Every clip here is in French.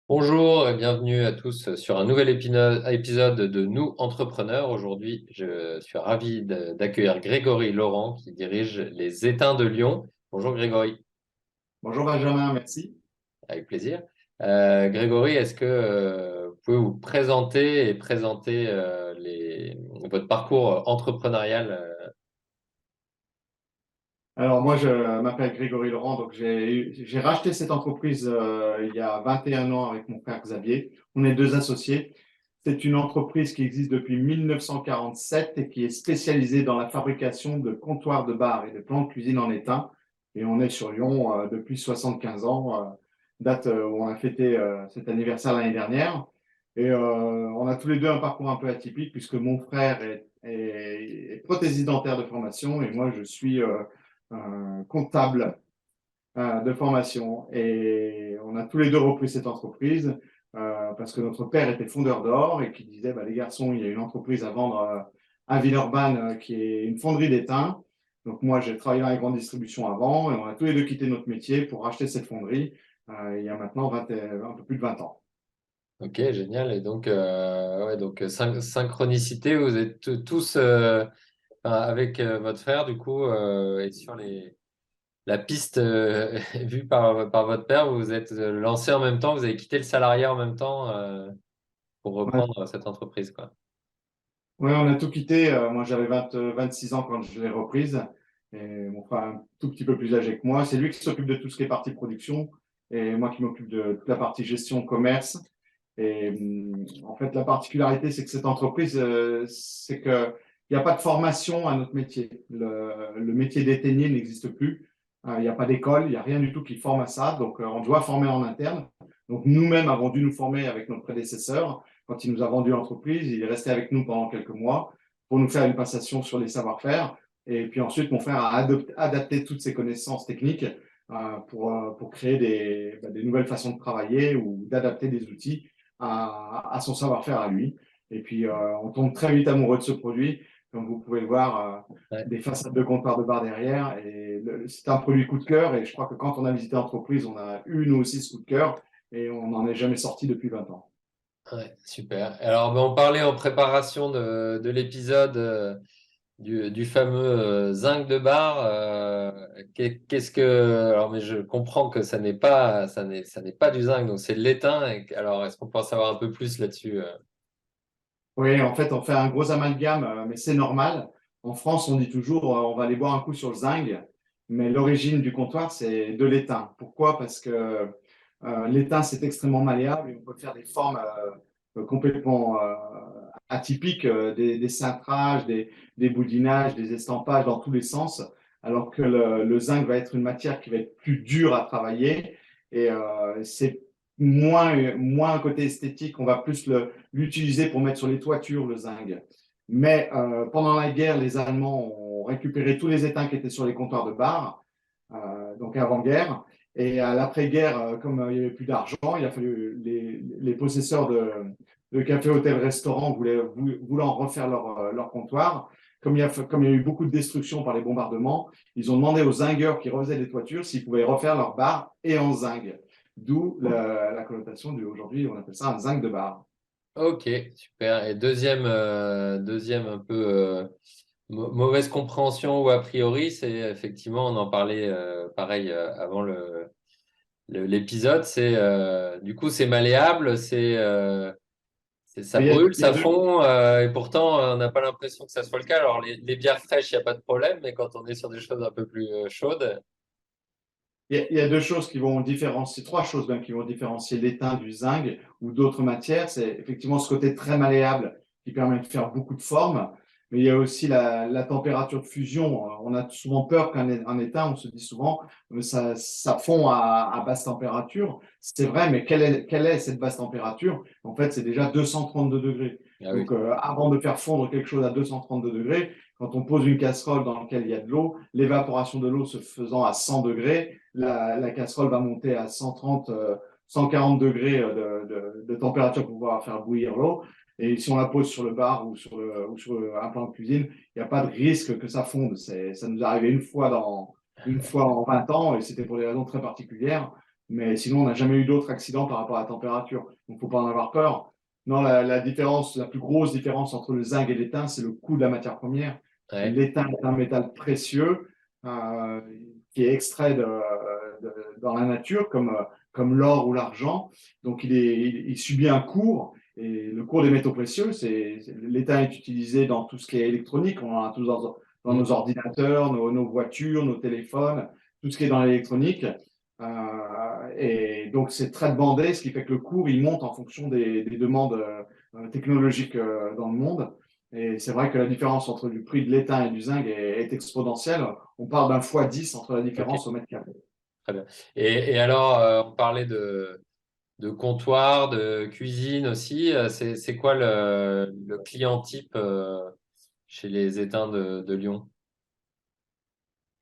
Bonjour et bienvenue à tous sur un nouvel épisode de Nous Entrepreneurs. Aujourd'hui, je suis ravi d'accueillir Grégory Laurent qui dirige les Étains de Lyon. Bonjour Grégory, Bonjour Benjamin, merci. avec plaisir. Grégory, est-ce que vous pouvez vous présenter et présenter votre parcours entrepreneurial Alors moi je m'appelle Grégory Laurent, donc j'ai racheté cette entreprise il y a 21 ans avec mon frère Xavier. On est deux associés. C'est une entreprise qui existe depuis 1947 et qui est spécialisée dans la fabrication de comptoirs de bar et de plans de cuisine en étain. Et on est sur Lyon depuis 75 ans, date où on a fêté cet anniversaire l'année dernière. Et on a tous les deux un parcours un peu atypique puisque mon frère est prothésiste dentaire de formation et moi je suis comptable de formation. Et on a tous les deux repris cette entreprise parce que notre père était fondeur d'or et qui disait, bah, les garçons, il y a une entreprise à vendre à Villeurbanne qui est une fonderie d'étain. Donc moi, j'ai travaillé dans la grande distribution avant et on a tous les deux quitté notre métier pour racheter cette fonderie il y a maintenant un peu plus de 20 ans. Ok, génial. Et donc, synchronicité, vous êtes tous avec votre frère, du coup, et sur la piste vue par votre père, vous vous êtes lancé en même temps, vous avez quitté le salariat en même temps pour Ouais. reprendre cette entreprise, quoi. Ouais, on a tout quitté. Moi, j'avais 26 ans quand je l'ai reprise. Et mon frère est un tout petit peu plus âgé que moi. C'est lui qui s'occupe de tout ce qui est partie production et moi qui m'occupe de toute la partie gestion, commerce. Et en fait, la particularité, c'est que cette entreprise, c'est qu'il n'y a pas de formation à notre métier. Le métier d'étaignier n'existe plus. Il n'y a pas d'école, il n'y a rien du tout qui forme à ça. Donc, on doit former en interne. Donc, nous-mêmes avons dû nous former avec notre prédécesseur. Quand il nous a vendu l'entreprise, il est resté avec nous pendant quelques mois pour nous faire une passation sur les savoir-faire. Et puis ensuite, mon frère a adapté toutes ses connaissances techniques pour créer des nouvelles façons de travailler ou d'adapter des outils à son savoir-faire à lui. Et puis, on tombe très vite amoureux de ce produit. Comme vous pouvez le voir, Ouais. des façades de comptoir de bar derrière. Et c'est un produit coup de cœur. Et je crois que quand on a visité l'entreprise, on a eu nous aussi ce coup de cœur. Et on n'en est jamais sorti depuis 20 ans. Ouais, super. Alors, ben, on parlait en préparation de l'épisode du fameux zinc de bar. Qu'est-ce que... Alors, mais je comprends que ça n'est pas du zinc, donc c'est de l'étain. Alors, est-ce qu'on peut en savoir un peu plus là-dessus Oui, en fait, on fait un gros amalgame, mais c'est normal. En France, on dit toujours, on va aller boire un coup sur le zinc, mais l'origine du comptoir, c'est de l'étain. Pourquoi? Parce que l'étain, c'est extrêmement malléable et on peut faire des formes complètement atypiques, des cintrages, des boudinages, des estampages dans tous les sens, alors que le zinc va être une matière qui va être plus dure à travailler et c'est moins un côté esthétique, on va plus l'utiliser pour mettre sur les toitures, le zinc. Mais pendant la guerre, les Allemands ont récupéré tous les étains qui étaient sur les comptoirs de bar, donc avant-guerre. Et à l'après-guerre, comme il n'y avait plus d'argent, il a fallu les possesseurs de cafés, hôtels, restaurants voulant refaire leur comptoir. Comme il y a eu beaucoup de destruction par les bombardements, ils ont demandé aux zingueurs qui refaisaient les toitures s'ils pouvaient refaire leur bar et en zinc. D'où la connotation d'aujourd'hui, on appelle ça un zinc de bar. Ok, super. Et deuxième un peu mauvaise compréhension ou a priori, c'est effectivement, on en parlait pareil avant l'épisode, c'est du coup c'est malléable, ça Mais brûle, il y a ça deux, fond, et pourtant on n'a pas l'impression que ça soit le cas. Alors les bières fraîches, il n'y a pas de problème, mais quand on est sur des choses un peu plus chaudes, il y a deux choses qui vont différencier, trois choses même qui vont différencier l'étain du zinc ou d'autres matières. C'est effectivement ce côté très malléable qui permet de faire beaucoup de formes, mais il y a aussi la température de fusion. On a souvent peur qu'un étain, on se dit souvent, ça fond à basse température. C'est vrai, mais quelle est cette basse température? En fait, c'est déjà 232 degrés. ah oui. Donc, avant de faire fondre quelque chose à 232 degrés, quand on pose une casserole dans laquelle il y a de l'eau, l'évaporation de l'eau se faisant à 100 degrés, la casserole va monter à 130, 140 degrés de température pour pouvoir faire bouillir l'eau. Et si on la pose sur le bar ou sur un plan de cuisine, il n'y a pas de risque que ça fonde. Ça nous est arrivé une fois en 20 ans et c'était pour des raisons très particulières. Mais sinon, on n'a jamais eu d'autres accidents par rapport à la température. Donc, il ne faut pas en avoir peur. Non, la différence, la plus grosse différence entre le zinc et l'étain, c'est le coût de la matière première. Ouais. L'étain est un métal précieux qui est extrait dans la nature, comme l'or ou l'argent. Donc, il subit un cours. Et le cours des métaux précieux, l'étain est utilisé dans tout ce qui est électronique. On en a tous dans Mm. nos ordinateurs, nos voitures, nos téléphones, tout ce qui est dans l'électronique. Et donc, c'est très demandé, ce qui fait que le cours, il monte en fonction des demandes technologiques dans le monde. Et c'est vrai que la différence entre le prix de l'étain et du zinc est exponentielle. On parle d'un fois 10 entre la Ok, différence au mètre carré. très bien. Et alors, on parlait de comptoir, de cuisine aussi. C'est quoi le client type chez les étains de Lyon?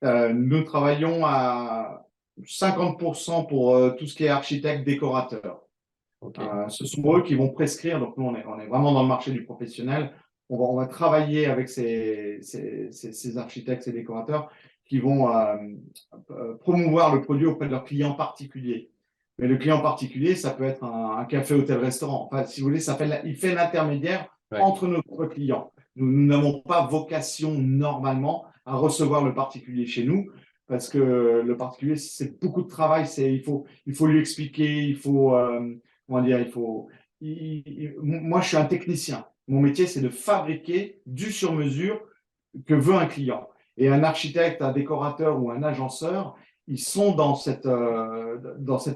Nous travaillons à 50% pour tout ce qui est architecte, décorateur. Ok, Ce sont eux qui vont prescrire. Donc, nous, on est vraiment dans le marché du professionnel. On va travailler avec ces architectes, ces décorateurs qui vont promouvoir le produit auprès de leurs clients particuliers. Mais le client particulier, ça peut être un café, hôtel, restaurant. Enfin, si vous voulez, il fait l'intermédiaire ouais, entre notre clients. Nous n'avons pas vocation normalement à recevoir le particulier chez nous parce que le particulier, c'est beaucoup de travail. Il faut lui expliquer, comment dire, moi, je suis un technicien. Mon métier, c'est de fabriquer du sur-mesure que veut un client. Et un architecte, un décorateur ou un agenceur, ils sont dans cette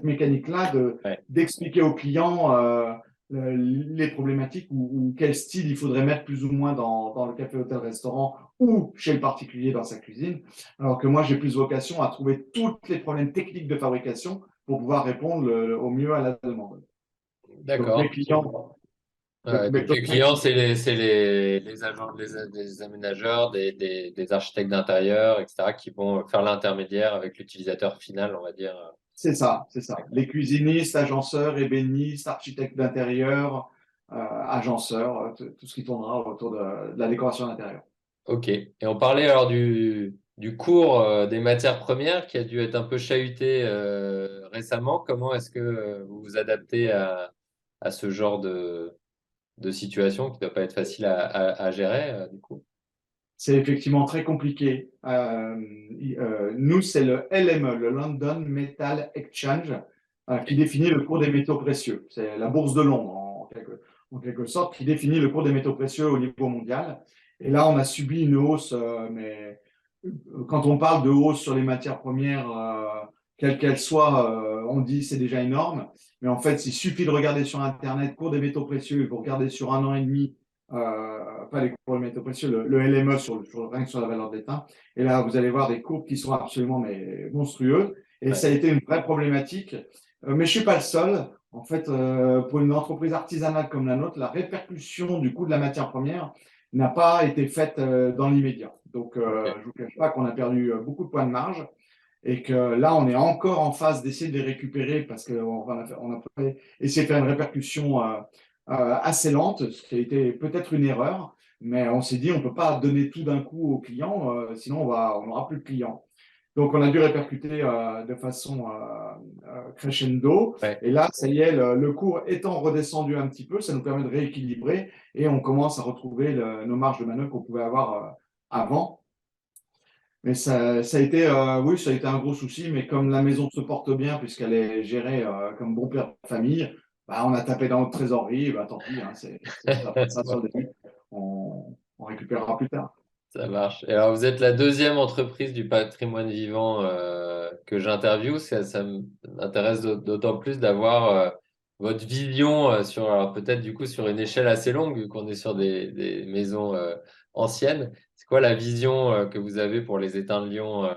mécanique-là ouais. d'expliquer au client les problématiques ou quel style il faudrait mettre plus ou moins dans le café, hôtel, restaurant ou chez le particulier dans sa cuisine. Alors que moi, j'ai plus vocation à trouver tous les problèmes techniques de fabrication pour pouvoir répondre au mieux à la demande. Donc, mes D'accord. clients, Ouais, mes- donc les clients, c'est les agents, les aménageurs, des architectes d'intérieur, etc., qui vont faire l'intermédiaire avec l'utilisateur final, on va dire. c'est ça, c'est ça. D'accord. Les cuisinistes, agenceurs, ébénistes, architectes d'intérieur, agenceurs, tout ce qui tournera autour de la décoration d'intérieur. Ok. Et on parlait alors du cours des matières premières qui a dû être un peu chahuté récemment. Comment est-ce que vous vous adaptez à ce genre de situation qui ne doit pas être facile à gérer, du coup? C'est effectivement très compliqué. Nous, c'est le LME, le London Metal Exchange, qui Ok. définit le cours des métaux précieux. C'est la bourse de Londres, en quelque sorte, qui définit le cours des métaux précieux au niveau mondial. Et là, on a subi une hausse, mais quand on parle de hausse sur les matières premières, quelles qu'elles soient, on dit c'est déjà énorme. Mais en fait, il suffit de regarder sur Internet cours des métaux précieux. Vous regardez sur un an et demi, pas les cours des métaux précieux, le LME rien que sur la valeur de l'étain. Et là, vous allez voir des courbes qui sont absolument monstrueuses. Et Ouais. ça a été une vraie problématique. Mais je ne suis pas le seul. En fait, pour une entreprise artisanale comme la nôtre, la répercussion du coût de la matière première n'a pas été faite dans l'immédiat. Donc, Ok. je ne vous cache pas qu'on a perdu beaucoup de points de marge et que là, on est encore en phase d'essayer de les récupérer parce qu'on a essayé de faire une répercussion assez lente, ce qui a été peut-être une erreur, mais on s'est dit on ne peut pas donner tout d'un coup aux clients, sinon on n'aura plus de clients. Donc, on a dû répercuter de façon crescendo. Ouais. Et là, ça y est, le cours étant redescendu un petit peu, ça nous permet de rééquilibrer et on commence à retrouver nos marges de manœuvre qu'on pouvait avoir avant. Mais ça a été, oui, ça a été un gros souci, mais comme la maison se porte bien, puisqu'elle est gérée comme bon père de famille, bah, on a tapé dans notre trésorerie, et bah, tant pis, hein, ça fera ça sur le début. On récupérera plus tard. Ça marche. Et alors, vous êtes la deuxième entreprise du patrimoine vivant que j'interviewe. Ça m'intéresse d'autant plus d'avoir votre vision sur, alors peut-être du coup sur une échelle assez longue, vu qu'on est sur des maisons anciennes. C'est quoi la vision que vous avez pour les étangs de Lyon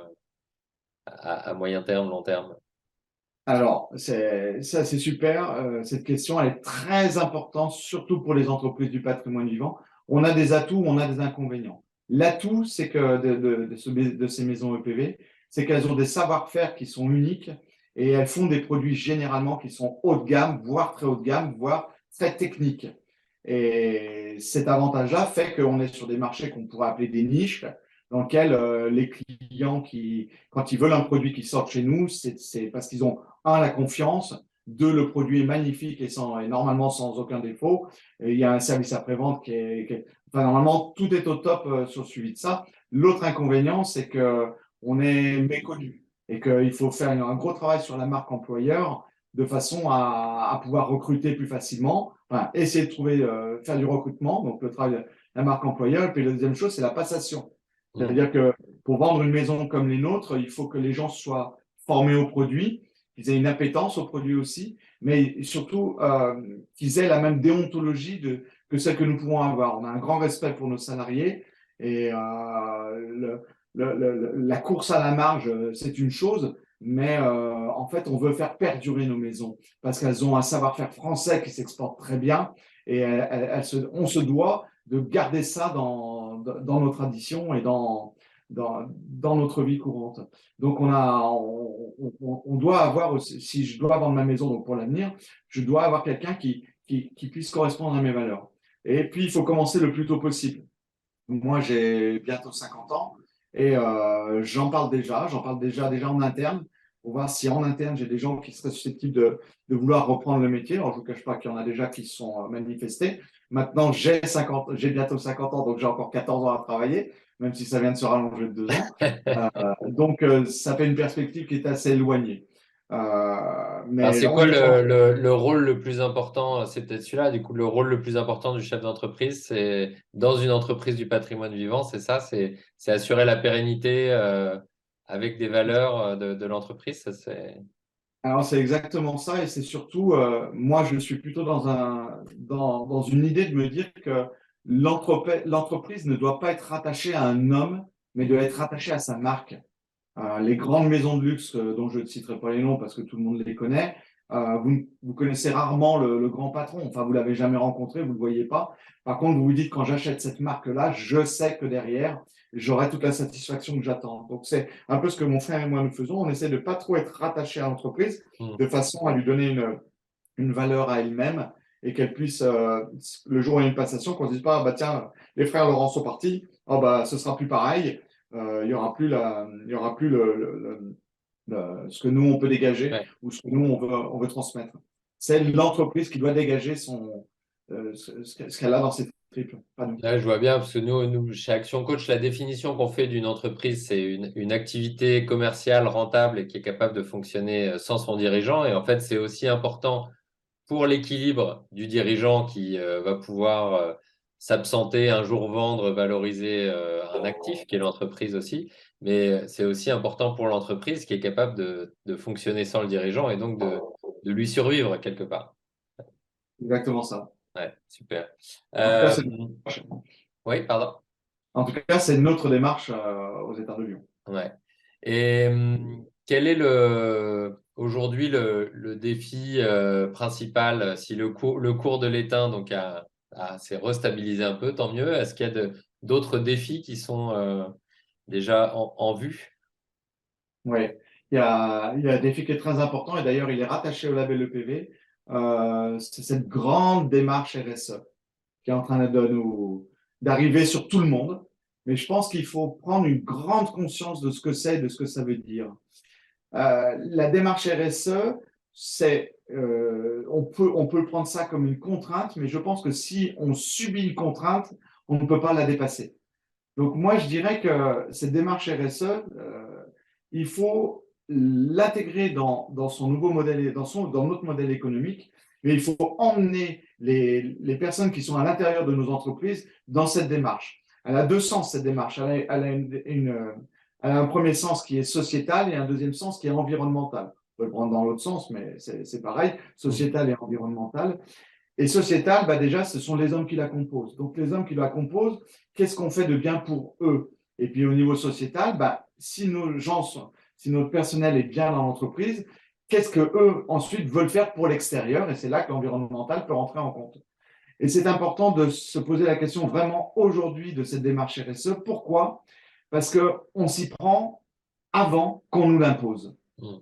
à moyen terme, long terme? Alors, ça, c'est super. Cette question, elle est très importante, surtout pour les entreprises du patrimoine vivant. On a des atouts, on a des inconvénients. L'atout, c'est que de ces maisons EPV, c'est qu'elles ont des savoir-faire qui sont uniques et elles font des produits généralement qui sont haut de gamme, voire très haut de gamme, voire très techniques. Et cet avantage-là fait qu'on est sur des marchés qu'on pourrait appeler des niches, dans lequel les clients quand ils veulent un produit qui sorte chez nous, c'est parce qu'ils ont, un, la confiance, deux, le produit est magnifique et normalement sans aucun défaut. Et il y a un service après-vente enfin, normalement, tout est au top sur le suivi de ça. L'autre inconvénient, c'est qu'on est méconnu et qu'il faut faire un gros travail sur la marque employeur de façon à pouvoir recruter plus facilement, enfin, essayer de trouver, faire du recrutement, donc le travail de la marque employeur. Et puis la deuxième chose, c'est la passation. Mm. C'est-à-dire que pour vendre une maison comme les nôtres, il faut que les gens soient formés au produit, qu'ils aient une appétence au produit aussi, mais surtout qu'ils aient la même déontologie que celle que nous pouvons avoir. On a un grand respect pour nos salariés et la course à la marge, c'est une chose, mais en fait, on veut faire perdurer nos maisons parce qu'elles ont un savoir-faire français qui s'exporte très bien et on se doit de garder ça dans nos traditions et dans notre vie courante. Donc, on doit avoir aussi, si je dois vendre ma maison donc pour l'avenir, je dois avoir quelqu'un qui puisse correspondre à mes valeurs. Et puis, il faut commencer le plus tôt possible. Moi, j'ai bientôt 50 ans et j'en parle déjà en interne pour voir si en interne, j'ai des gens qui seraient susceptibles de vouloir reprendre le métier. Alors, je ne vous cache pas qu'il y en a déjà qui se sont manifestés. Maintenant, j'ai bientôt 50 ans, donc j'ai encore 14 ans à travailler, même si ça vient de se rallonger de 2 ans. Donc, ça fait une perspective qui est assez éloignée. Alors, Mais c'est on quoi y pense. le rôle le plus important? C'est peut-être celui-là. Du coup, le rôle le plus important du chef d'entreprise, c'est dans une entreprise du patrimoine vivant, c'est ça, c'est assurer la pérennité avec des valeurs de l'entreprise. Ça, c'est... Alors, c'est exactement ça, et c'est surtout, moi, je suis plutôt dans une idée de me dire que l'entreprise ne doit pas être rattachée à un homme, mais doit être rattachée à sa marque. Les grandes maisons de luxe, dont je ne citerai pas les noms parce que tout le monde les connaît, vous connaissez rarement le grand patron. Enfin, vous l'avez jamais rencontré, vous ne le voyez pas. Par contre, vous vous dites, quand j'achète cette marque-là, je sais que derrière, j'aurai toute la satisfaction que j'attends. Donc, c'est un peu ce que mon frère et moi nous faisons. On essaie de pas trop être rattaché à l'entreprise Hmm. de façon à lui donner une valeur à elle-même et qu'elle puisse, le jour où il y a une passation, qu'on ne se dise pas, ah bah tiens, les frères Laurent sont partis, oh bah ce sera plus pareil, il y aura plus il y aura plus ce que nous on peut dégager Ouais. ou ce que nous on veut transmettre. C'est l'entreprise qui doit dégager ce qu'elle a dans ses tripes, pas nous. Là, je vois bien, parce que nous, chez Action Coach, la définition qu'on fait d'une entreprise, c'est une activité commerciale rentable et qui est capable de fonctionner sans son dirigeant. Et en fait, c'est aussi important pour l'équilibre du dirigeant qui va pouvoir s'absenter, un jour vendre, valoriser un actif qui est l'entreprise aussi. Mais c'est aussi important pour l'entreprise qui est capable de fonctionner sans le dirigeant et donc de lui survivre quelque part. Exactement ça. Ouais, super. En tout cas, Euh, oui, pardon. c'est notre démarche aux États de Lyon. Ouais. Et quel est aujourd'hui le défi principal si le cours de l'étain donc s'est restabilisé un peu, tant mieux. Est-ce qu'il y a d'autres défis qui sont déjà en vue? Oui, il y a un défi qui est très important et d'ailleurs il est rattaché au label EPV. C'est cette grande démarche RSE qui est en train d'arriver sur tout le monde. Mais je pense qu'il faut prendre une grande conscience de ce que c'est et de ce que ça veut dire. La démarche RSE, on peut prendre ça comme une contrainte, mais je pense que si on subit une contrainte, on ne peut pas la dépasser. Donc moi, je dirais que cette démarche RSE, il faut l'intégrer dans son nouveau modèle, dans notre modèle économique, mais il faut emmener les personnes qui sont à l'intérieur de nos entreprises dans cette démarche. Elle a deux sens, cette démarche. Elle a un premier sens qui est sociétal et un deuxième sens qui est environnemental. On peut le prendre dans l'autre sens, mais c'est pareil, sociétal et environnemental. Et sociétal, bah déjà, ce sont les hommes qui la composent. Donc, les hommes qui la composent, qu'est-ce qu'on fait de bien pour eux? Et puis, au niveau sociétal, bah, si notre personnel est bien dans l'entreprise, qu'est-ce que eux ensuite veulent faire pour l'extérieur? Et c'est là que l'environnemental peut rentrer en compte. Et c'est important de se poser la question vraiment aujourd'hui de cette démarche RSE. Pourquoi? Parce qu'on s'y prend avant qu'on nous l'impose. Mm.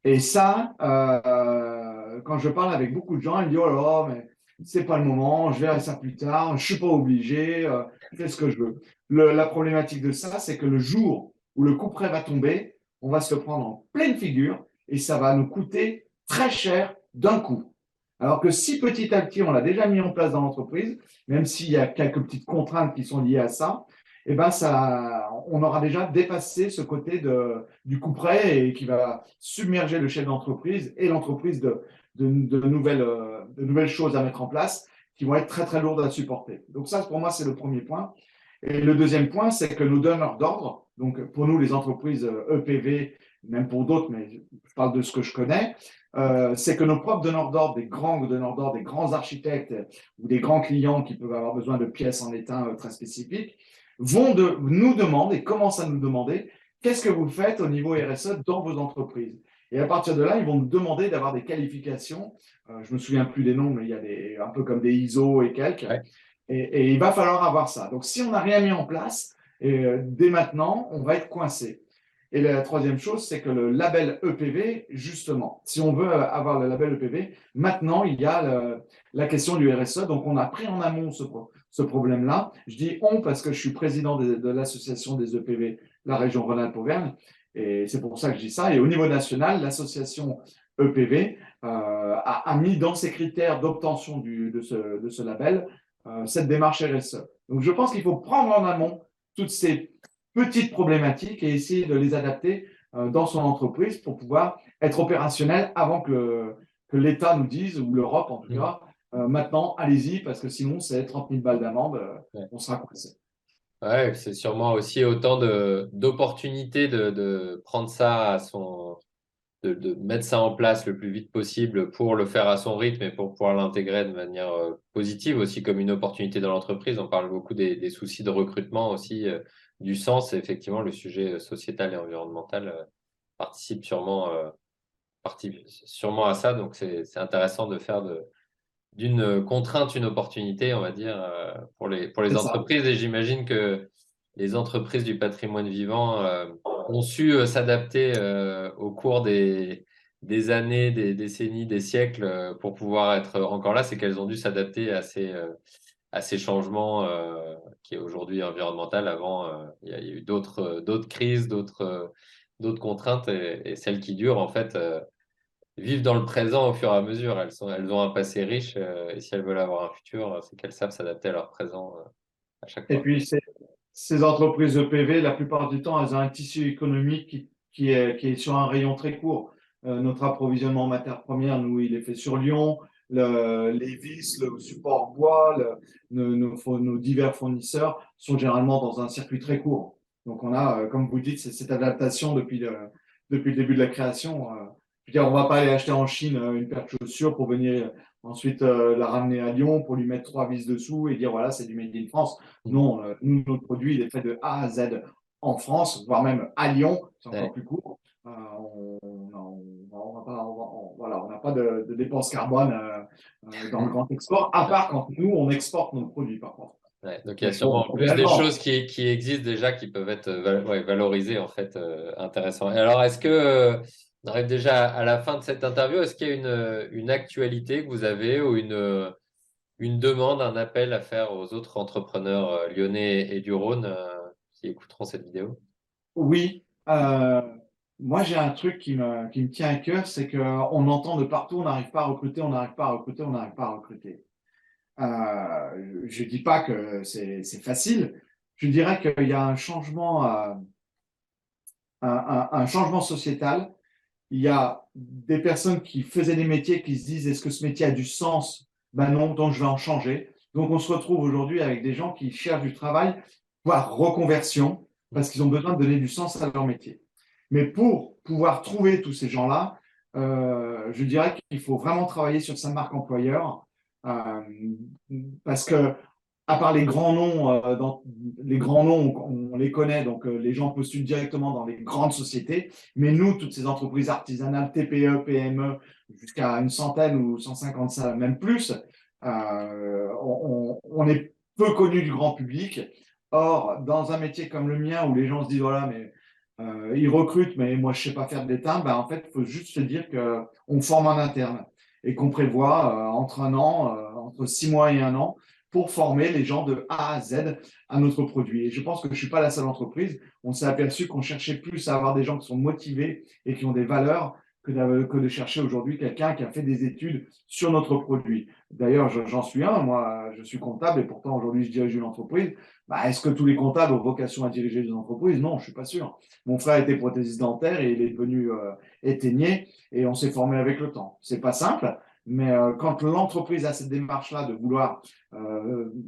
Et ça, quand je parle avec beaucoup de gens, ils me disent, oh là là, mais c'est pas le moment, je verrai ça plus tard, je suis pas obligé, je fais ce que je veux. La problématique de ça, c'est que le jour où le coup près va tomber, on va se le prendre en pleine figure et ça va nous coûter très cher d'un coup. Alors que si petit à petit, on l'a déjà mis en place dans l'entreprise, même s'il y a quelques petites contraintes qui sont liées à ça, eh ben ça, on aura déjà dépassé ce côté du coup près et qui va submerger le chef d'entreprise et l'entreprise de nouvelles choses à mettre en place qui vont être très, très lourdes à supporter. Donc ça, pour moi, c'est le premier point. Et le deuxième point, c'est que nos donneurs d'ordre, donc pour nous, les entreprises EPV, même pour d'autres, mais je parle de ce que je connais, c'est que nos propres donneurs d'ordre, des grands donneurs d'ordre, des grands architectes ou des grands clients qui peuvent avoir besoin de pièces en étain très spécifiques, nous demander et commencent à nous demander qu'est-ce que vous faites au niveau RSE dans vos entreprises. Et à partir de là, ils vont nous demander d'avoir des qualifications. Je me souviens plus des noms, mais il y a un peu comme des ISO et quelques. Ouais. Et il va falloir avoir ça. Donc, si on n'a rien mis en place, dès maintenant, on va être coincé. Et la troisième chose, c'est que le label EPV, justement, si on veut avoir le label EPV, maintenant, il y a la question du RSE. Donc, on a pris en amont ce problème-là. Je dis on parce que je suis président de l'association des EPV, la région Rhône-Alpes-Auvergne. Et c'est pour ça que je dis ça. Et au niveau national, l'association EPV a mis dans ses critères d'obtention de ce label cette démarche RSE. Donc, je pense qu'il faut prendre en amont toutes ces petites problématiques et essayer de les adapter dans son entreprise pour pouvoir être opérationnel avant que l'État nous dise, ou l'Europe en tout cas, maintenant, allez-y, parce que sinon, c'est 30 000 balles d'amende, on sera coincé. Ouais, c'est sûrement aussi autant d'opportunités de prendre ça de mettre ça en place le plus vite possible pour le faire à son rythme et pour pouvoir l'intégrer de manière positive aussi comme une opportunité dans l'entreprise. On parle beaucoup des soucis de recrutement aussi, du sens. Et effectivement, le sujet sociétal et environnemental participe sûrement à ça. Donc, c'est intéressant de faire d'une contrainte une opportunité, on va dire, pour les C'est ça. entreprises. Et j'imagine que les entreprises du patrimoine vivant ont su s'adapter au cours des années, des décennies, des siècles pour pouvoir être encore là. C'est qu'elles ont dû s'adapter à ces changements qui est aujourd'hui environnemental. Avant, il y a eu d'autres crises, d'autres contraintes et celles qui durent, en fait, vivent dans le présent au fur et à mesure. Elles ont un passé riche et si elles veulent avoir un futur, c'est qu'elles savent s'adapter à leur présent à chaque Et fois. puis, ces entreprises EPV, la plupart du temps, elles ont un tissu économique qui est sur un rayon très court. Notre approvisionnement en matières premières, nous, il est fait sur Lyon. Les vis, le support bois, nos divers fournisseurs sont généralement dans un circuit très court. Donc, on a, comme vous dites, cette adaptation depuis le début de la création. Je veux dire, on ne va pas aller acheter en Chine une paire de chaussures pour venir ensuite la ramener à Lyon pour lui mettre 3 vis dessous et dire voilà, c'est du Made in France. Non, nous, notre produit, il est fait de A à Z en France, voire même à Lyon, c'est encore Ouais. plus court. Voilà, on n'a pas de dépenses carbone dans le grand export, à part quand nous, on exporte nos produits, par contre. Ouais. Donc il y a Mais bon, sûrement en plus des choses réellement, qui existent déjà qui peuvent être ouais, valorisées en fait, intéressant. Et alors est-ce que on arrive déjà à la fin de cette interview, est-ce qu'il y a une actualité que vous avez ou une demande, un appel à faire aux autres entrepreneurs lyonnais et du Rhône qui écouteront cette vidéo? oui. Moi, j'ai un truc qui me tient à cœur, c'est qu'on entend de partout, on n'arrive pas à recruter, on n'arrive pas à recruter, on n'arrive pas à recruter. Je ne dis pas que c'est facile. Je dirais qu'il y a un changement sociétal. Il y a des personnes qui faisaient des métiers qui se disent est-ce que ce métier a du sens? Ben non, donc je vais en changer. Donc on se retrouve aujourd'hui avec des gens qui cherchent du travail, voire reconversion, parce qu'ils ont besoin de donner du sens à leur métier. Mais pour pouvoir trouver tous ces gens-là, je dirais qu'il faut vraiment travailler sur sa marque employeur, euh, parce que à part les grands noms, les grands noms, on les connaît, donc les gens postulent directement dans les grandes sociétés. Mais nous, toutes ces entreprises artisanales, TPE, PME, jusqu'à une centaine ou 150 salles, même plus, on est peu connu du grand public. Or, dans un métier comme le mien, où les gens se disent, voilà, mais ils recrutent, mais moi, je ne sais pas faire de l'étain, ben, en fait, il faut juste se dire qu'on forme en interne. et qu'on prévoit entre un an, entre 6 mois et un an, pour former les gens de A à Z à notre produit. Et je pense que je ne suis pas la seule entreprise. On s'est aperçu qu'on cherchait plus à avoir des gens qui sont motivés et qui ont des valeurs que de chercher aujourd'hui quelqu'un qui a fait des études sur notre produit. D'ailleurs, j'en suis un. Moi, je suis comptable et pourtant aujourd'hui, je dirige une entreprise. Bah, est-ce que tous les comptables ont vocation à diriger des entreprises? Non, je ne suis pas sûr. Mon frère était prothésiste dentaire et il est devenu éteigné et on s'est formé avec le temps. C'est pas simple, mais quand l'entreprise a cette démarche-là de vouloir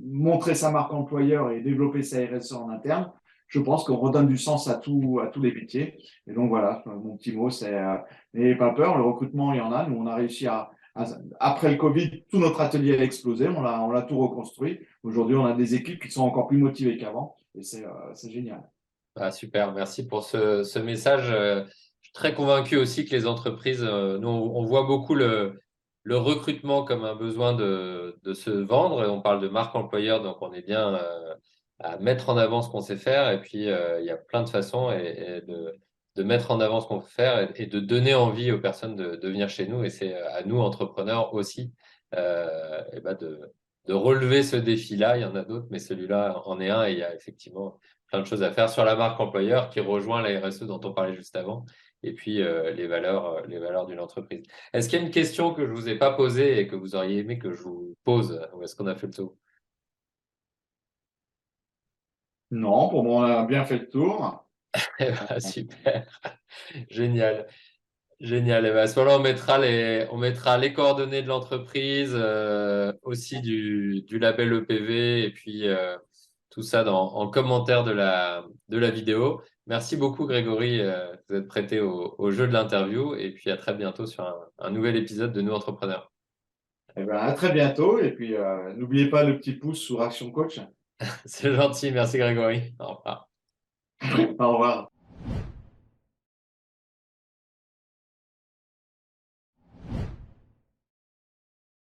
montrer sa marque employeur et développer sa RSE en interne, je pense qu'on redonne du sens à tous les métiers. Et donc voilà, mon petit mot, c'est n'ayez pas peur, le recrutement, il y en a. Nous, on a réussi après le Covid, tout notre atelier a explosé, on l'a tout reconstruit. Aujourd'hui, on a des équipes qui sont encore plus motivées qu'avant et c'est génial. Ah, super, merci pour ce message. Je suis très convaincu aussi que les entreprises, nous, on voit beaucoup le recrutement comme un besoin de se vendre. Et on parle de marque employeur, donc on est bien à mettre en avant ce qu'on sait faire. Et puis, il y a plein de façons et de mettre en avant ce qu'on peut faire et de donner envie aux personnes de venir chez nous. Et c'est à nous, entrepreneurs aussi, et ben de relever ce défi-là. Il y en a d'autres, mais celui-là en est un et il y a effectivement plein de choses à faire sur la marque employeur qui rejoint la RSE dont on parlait juste avant, et puis les valeurs d'une entreprise. Est-ce qu'il y a une question que je ne vous ai pas posée et que vous auriez aimé que je vous pose, ou est-ce qu'on a fait le tour? Non, pour moi, on a bien fait le tour. Eh ben, super, génial. Génial. Et ben, à ce moment-là, on mettra les coordonnées de l'entreprise, aussi du label EPV, et puis tout ça en commentaire de la vidéo. Merci beaucoup, Grégory, vous êtes prêté au jeu de l'interview, et puis à très bientôt sur un nouvel épisode de Nous Entrepreneurs. Eh ben, à très bientôt. Et puis, n'oubliez pas le petit pouce sur Action Coach. C'est gentil, merci Grégory. Au revoir. Au revoir.